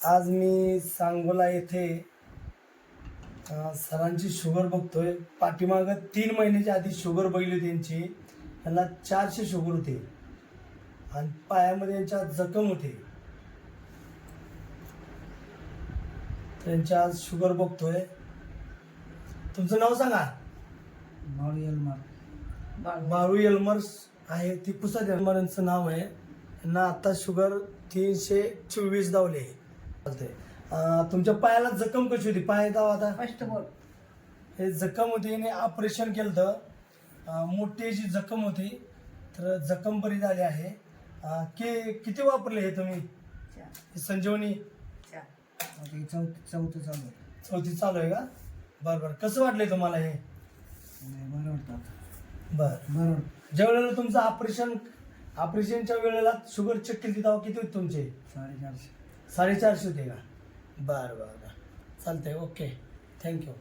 आज मी सांगोला येथे सरांची शुगर बघतोय. पाठीमागं 3 महिन्याच्या आधी शुगर बघितली त्यांची. त्यांना 400 शुगर होते आणि पायामध्ये यांच्या जखम होते. त्यांच्या आज शुगर बघतोय. तुमचं नाव सांगा. बाळू यलमार. बाळू यलमर्स आहे ती पुसाद यलमरांचं नाव आहे. त्यांना आता शुगर 324 दावले. तुमच्या पायाला जखम कशी होती? पाय दावा आता फर्स्ट बोल. हे जखम होती आणि ऑपरेशन केलं तर मोठी अशी जखम होती. तर जखम बरी झाली आहे. किती वापरले हे तुम्ही? संजीवनी चौथं चालू आहे. चौथी चालू आहे का? बरं बरं. कसं वाटलंय तुम्हाला हे? बरं वाटतं. बरं. ज्या वेळेला तुमचं ऑपरेशनच्या वेळेला शुगर चेक केली तेव्हा किती होते तुमचे? 450. 450 होते का? बरं. चालतंय. ओके. थँक्यू.